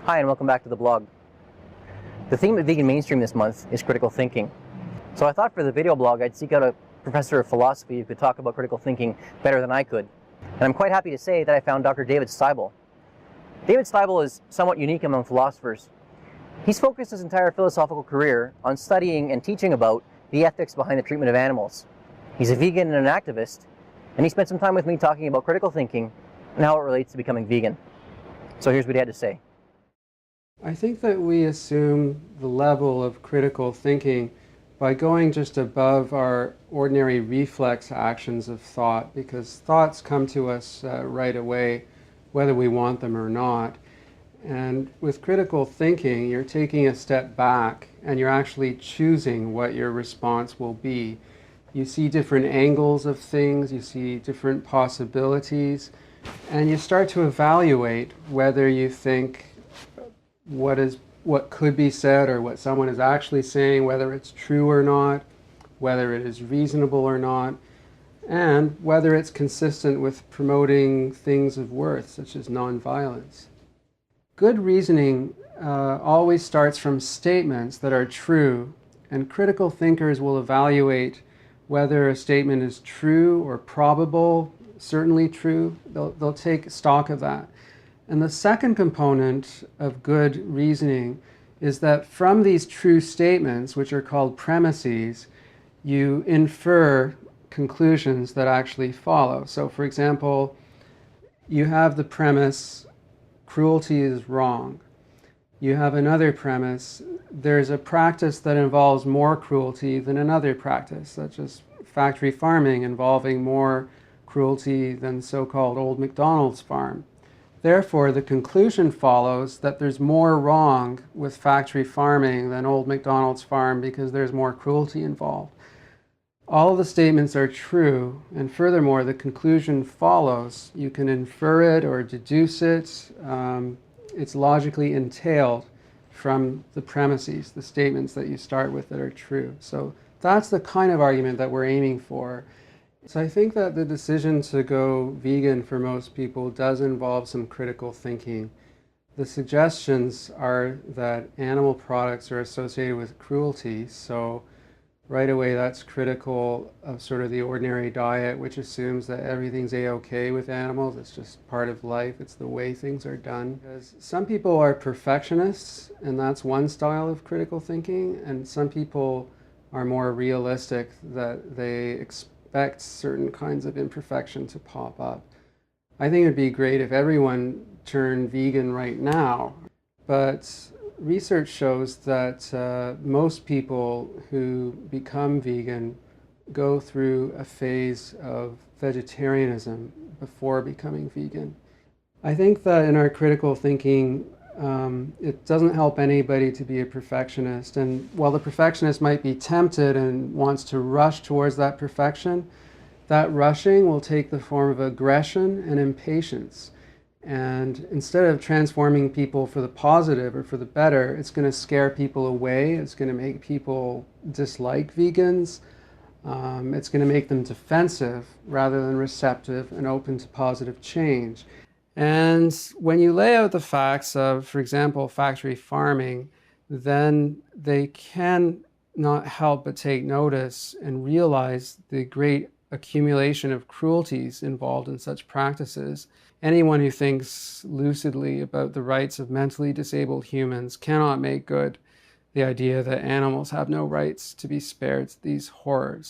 Hi, and welcome back to the blog. The theme of Vegan Mainstream this month is critical thinking. So I thought for the video blog I'd seek out a professor of philosophy who could talk about critical thinking better than I could. And I'm quite happy to say that I found Dr. David Steibel. David Steibel is somewhat unique among philosophers. He's focused his entire philosophical career on studying and teaching about the ethics behind the treatment of animals. He's a vegan and an activist, and he spent some time with me talking about critical thinking and how it relates to becoming vegan. So here's what he had to say. I think that we assume the level of critical thinking by going just above our ordinary reflex actions of thought, because thoughts come to us right away, whether we want them or not. And with critical thinking, you're taking a step back and you're actually choosing what your response will be. You see different angles of things, you see different possibilities, and you start to evaluate whether you think what could be said or what someone is actually saying, whether it's true or not, whether it is reasonable or not, and whether it's consistent with promoting things of worth, such as nonviolence. Good reasoning always starts from statements that are true, and critical thinkers will evaluate whether a statement is true or probable, certainly true. They'll take stock of that. And the second component of good reasoning is that from these true statements, which are called premises, you infer conclusions that actually follow. So for example, you have the premise, cruelty is wrong. You have another premise, there's a practice that involves more cruelty than another practice, such as factory farming involving more cruelty than so-called Old MacDonald's farm. Therefore, the conclusion follows that there's more wrong with factory farming than Old MacDonald's farm because there's more cruelty involved. All of the statements are true, and furthermore, the conclusion follows. You can infer it or deduce it. It's logically entailed from the premises, the statements that you start with that are true. So that's the kind of argument that we're aiming for. So I think that the decision to go vegan for most people does involve some critical thinking. The suggestions are that animal products are associated with cruelty, so right away that's critical of sort of the ordinary diet, which assumes that everything's a-okay with animals. It's just part of life. It's the way things are done. Because some people are perfectionists, and that's one style of critical thinking, and some people are more realistic, that they expect certain kinds of imperfection to pop up. I think it'd be great if everyone turned vegan right now, but research shows that most people who become vegan go through a phase of vegetarianism before becoming vegan. I think that in our critical thinking, it doesn't help anybody to be a perfectionist. And while the perfectionist might be tempted and wants to rush towards that perfection, that rushing will take the form of aggression and impatience. And instead of transforming people for the positive or for the better, it's going to scare people away. It's going to make people dislike vegans. It's going to make them defensive rather than receptive and open to positive change. And when you lay out the facts of, for example, factory farming, then they can not help but take notice and realize the great accumulation of cruelties involved in such practices. Anyone who thinks lucidly about the rights of mentally disabled humans cannot make good the idea that animals have no rights to be spared these horrors.